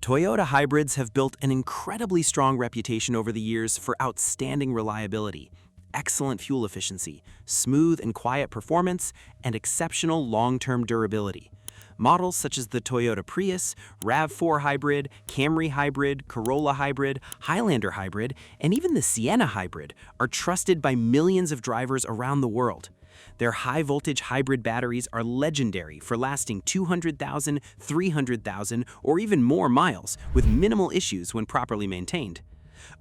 Toyota hybrids have built an incredibly strong reputation over the years for outstanding reliability, excellent fuel efficiency, smooth and quiet performance, and exceptional long-term durability. Models such as the Toyota Prius, RAV4 Hybrid, Camry Hybrid, Corolla Hybrid, Highlander Hybrid, and even the Sienna Hybrid are trusted by millions of drivers around the world. Their high-voltage hybrid batteries are legendary for lasting 200,000, 300,000, or even more miles with minimal issues when properly maintained.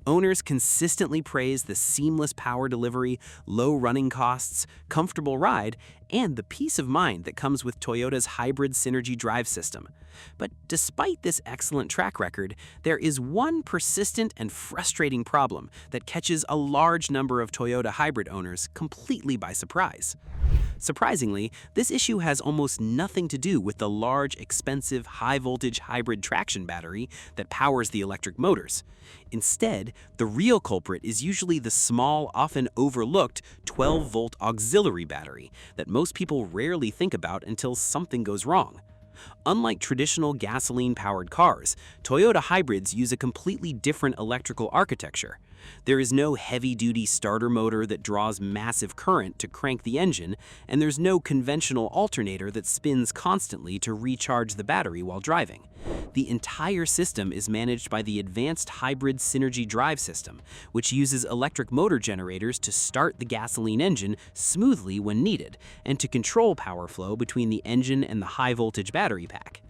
Owners consistently praise the seamless power delivery, low running costs, comfortable ride, and the peace of mind that comes with Toyota's hybrid synergy drive system. But despite this excellent track record, there is one persistent and frustrating problem that catches a large number of Toyota hybrid owners completely by surprise. Surprisingly, this issue has almost nothing to do with the large, expensive, high-voltage hybrid traction battery that powers the electric motors. Instead, the real culprit is usually the small, often overlooked 12-volt auxiliary battery that most people rarely think about until something goes wrong. Unlike traditional gasoline-powered cars, Toyota hybrids use a completely different electrical architecture. There is no heavy-duty starter motor that draws massive current to crank the engine, and there's no conventional alternator that spins constantly to recharge the battery while driving. The entire system is managed by the advanced hybrid synergy drive system, which uses electric motor generators to start the gasoline engine smoothly when needed, and to control power flow between the engine and the high-voltage battery pack.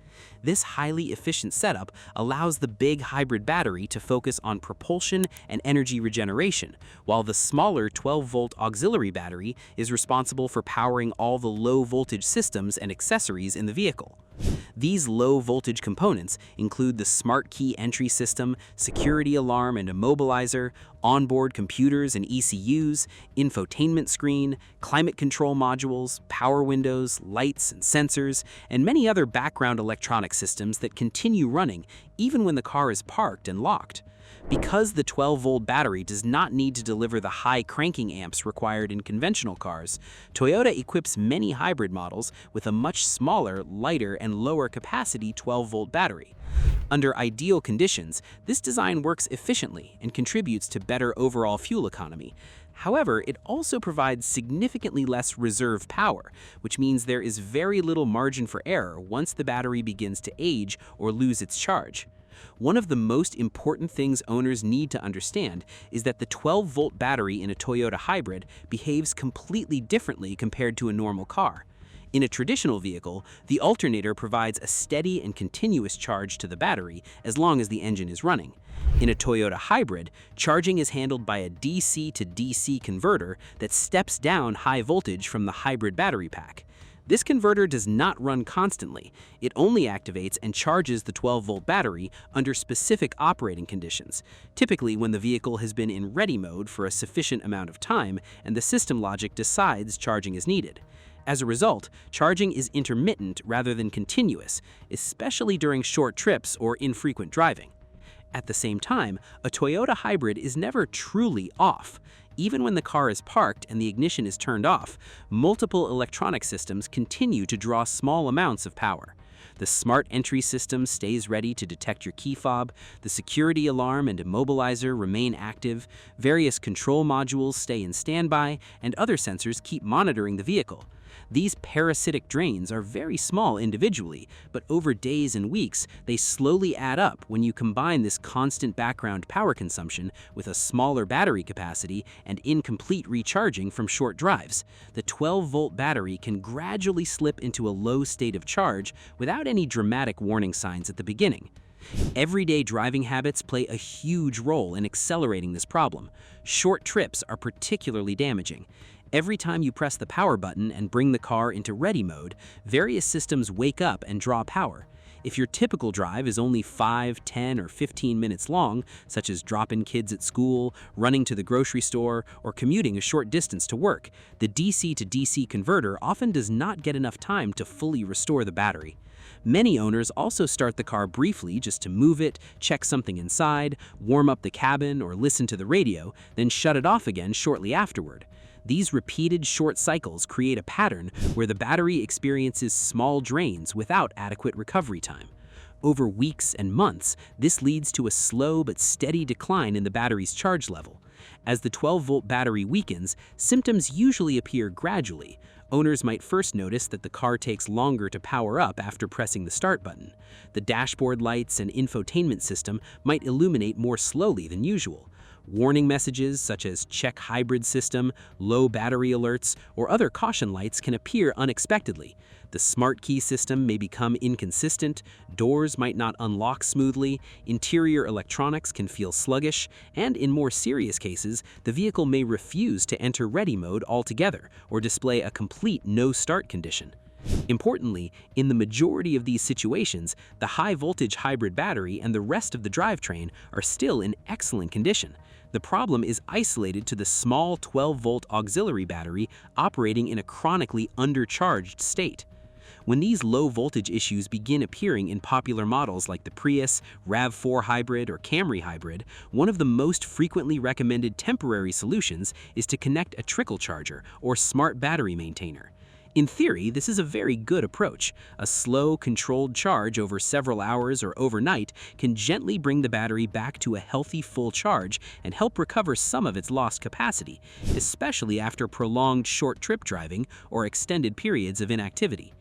This highly efficient setup allows the big hybrid battery to focus on propulsion and energy regeneration, while the smaller 12-volt auxiliary battery is responsible for powering all the low-voltage systems and accessories in the vehicle. These low-voltage components include the smart key entry system, security alarm and immobilizer, onboard computers and ECUs, infotainment screen, climate control modules, power windows, lights and sensors, and many other background electronic systems that continue running even when the car is parked and locked. Because the 12-volt battery does not need to deliver the high cranking amps required in conventional cars, Toyota equips many hybrid models with a much smaller, lighter, and lower capacity 12-volt battery. Under ideal conditions, this design works efficiently and contributes to better overall fuel economy. However, it also provides significantly less reserve power, which means there is very little margin for error once the battery begins to age or lose its charge. One of the most important things owners need to understand is that the 12-volt battery in a Toyota hybrid behaves completely differently compared to a normal car. In a traditional vehicle, the alternator provides a steady and continuous charge to the battery as long as the engine is running. In a Toyota hybrid, charging is handled by a DC to DC converter that steps down high voltage from the hybrid battery pack. This converter does not run constantly. It only activates and charges the 12-volt battery under specific operating conditions, typically when the vehicle has been in ready mode for a sufficient amount of time and the system logic decides charging is needed. As a result, charging is intermittent rather than continuous, especially during short trips or infrequent driving. At the same time, a Toyota hybrid is never truly off. Even when the car is parked and the ignition is turned off, multiple electronic systems continue to draw small amounts of power. The smart entry system stays ready to detect your key fob, the security alarm and immobilizer remain active, various control modules stay in standby, and other sensors keep monitoring the vehicle. These parasitic drains are very small individually, but over days and weeks, they slowly add up when you combine this constant background power consumption with a smaller battery capacity and incomplete recharging from short drives. The 12-volt battery can gradually slip into a low state of charge without any dramatic warning signs at the beginning. Everyday driving habits play a huge role in accelerating this problem. Short trips are particularly damaging. Every time you press the power button and bring the car into ready mode, various systems wake up and draw power. If your typical drive is only 5, 10, or 15 minutes long, such as dropping kids at school, running to the grocery store, or commuting a short distance to work, the DC to DC converter often does not get enough time to fully restore the battery. Many owners also start the car briefly just to move it, check something inside, warm up the cabin, or listen to the radio, then shut it off again shortly afterward. These repeated short cycles create a pattern where the battery experiences small drains without adequate recovery time. Over weeks and months, this leads to a slow but steady decline in the battery's charge level. As the 12-volt battery weakens, symptoms usually appear gradually. Owners might first notice that the car takes longer to power up after pressing the start button. The dashboard lights and infotainment system might illuminate more slowly than usual. Warning messages such as check hybrid system, low battery alerts, or other caution lights can appear unexpectedly. The smart key system may become inconsistent, doors might not unlock smoothly, interior electronics can feel sluggish, and in more serious cases, the vehicle may refuse to enter ready mode altogether or display a complete no-start condition. Importantly, in the majority of these situations, the high-voltage hybrid battery and the rest of the drivetrain are still in excellent condition. The problem is isolated to the small 12-volt auxiliary battery operating in a chronically undercharged state. When these low-voltage issues begin appearing in popular models like the Prius, RAV4 Hybrid, or Camry Hybrid, one of the most frequently recommended temporary solutions is to connect a trickle charger or smart battery maintainer. In theory, this is a very good approach. A slow, controlled charge over several hours or overnight can gently bring the battery back to a healthy full charge and help recover some of its lost capacity, especially after prolonged short trip driving or extended periods of inactivity.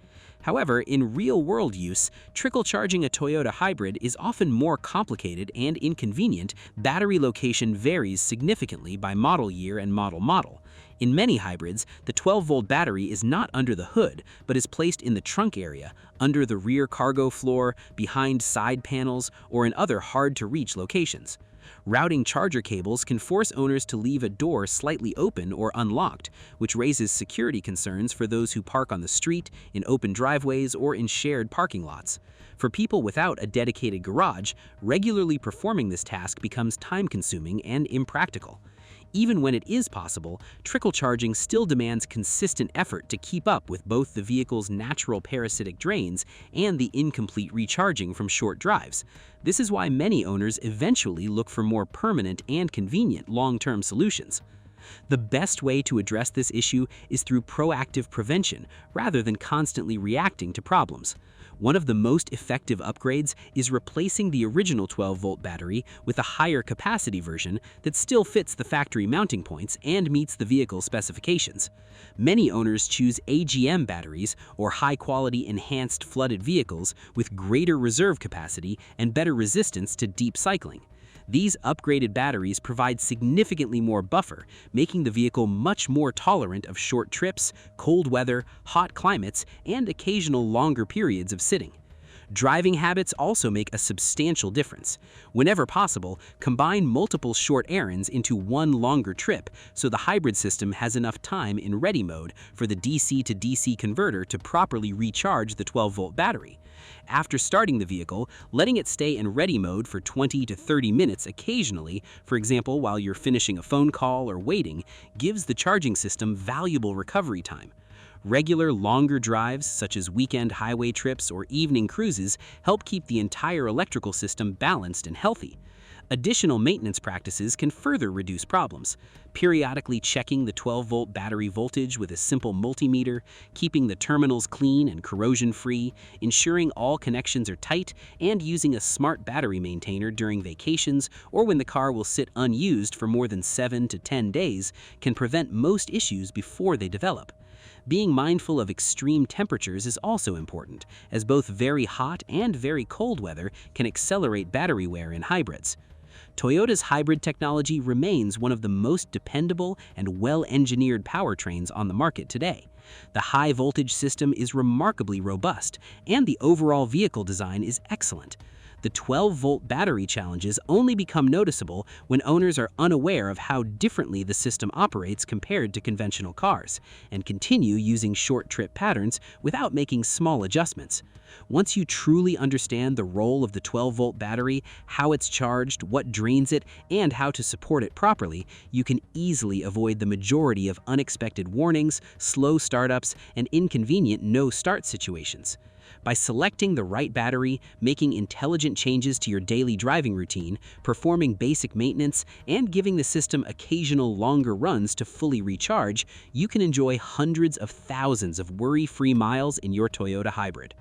However, in real-world use, trickle charging a Toyota hybrid is often more complicated and inconvenient. Battery location varies significantly by model year and model. In many hybrids, the 12-volt battery is not under the hood, but is placed in the trunk area, under the rear cargo floor, behind side panels, or in other hard-to-reach locations. Routing charger cables can force owners to leave a door slightly open or unlocked, which raises security concerns for those who park on the street, in open driveways, or in shared parking lots. For people without a dedicated garage, regularly performing this task becomes time-consuming and impractical. Even when it is possible, trickle charging still demands consistent effort to keep up with both the vehicle's natural parasitic drains and the incomplete recharging from short drives. This is why many owners eventually look for more permanent and convenient long-term solutions. The best way to address this issue is through proactive prevention rather than constantly reacting to problems. One of the most effective upgrades is replacing the original 12-volt battery with a higher capacity version that still fits the factory mounting points and meets the vehicle's specifications. Many owners choose AGM batteries or high-quality enhanced flooded vehicles with greater reserve capacity and better resistance to deep cycling. These upgraded batteries provide significantly more buffer, making the vehicle much more tolerant of short trips, cold weather, hot climates, and occasional longer periods of sitting. Driving habits also make a substantial difference. Whenever possible, combine multiple short errands into one longer trip so the hybrid system has enough time in ready mode for the DC to DC converter to properly recharge the 12-volt battery. After starting the vehicle, letting it stay in ready mode for 20 to 30 minutes occasionally, for example while you're finishing a phone call or waiting, gives the charging system valuable recovery time. Regular, longer drives, such as weekend highway trips or evening cruises, help keep the entire electrical system balanced and healthy. Additional maintenance practices can further reduce problems. Periodically checking the 12-volt battery voltage with a simple multimeter, keeping the terminals clean and corrosion-free, ensuring all connections are tight, and using a smart battery maintainer during vacations or when the car will sit unused for more than 7 to 10 days can prevent most issues before they develop. Being mindful of extreme temperatures is also important, as both very hot and very cold weather can accelerate battery wear in hybrids. Toyota's hybrid technology remains one of the most dependable and well-engineered powertrains on the market today. The high-voltage system is remarkably robust, and the overall vehicle design is excellent. The 12-volt battery challenges only become noticeable when owners are unaware of how differently the system operates compared to conventional cars, and continue using short-trip patterns without making small adjustments. Once you truly understand the role of the 12-volt battery, how it's charged, what drains it, and how to support it properly, you can easily avoid the majority of unexpected warnings, slow startups, and inconvenient no-start situations. By selecting the right battery, making intelligent changes to your daily driving routine, performing basic maintenance, and giving the system occasional longer runs to fully recharge, you can enjoy hundreds of thousands of worry-free miles in your Toyota hybrid.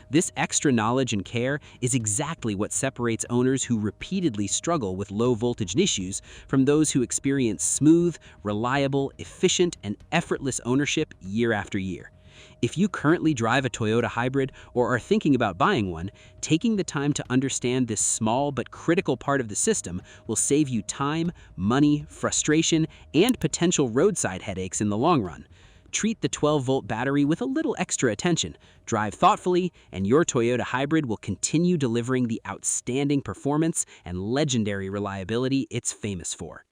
This extra knowledge and care is exactly what separates owners who repeatedly struggle with low-voltage issues from those who experience smooth, reliable, efficient, and effortless ownership year after year. If you currently drive a Toyota hybrid or are thinking about buying one, taking the time to understand this small but critical part of the system will save you time, money, frustration, and potential roadside headaches in the long run. Treat the 12-volt battery with a little extra attention, drive thoughtfully, and your Toyota hybrid will continue delivering the outstanding performance and legendary reliability it's famous for.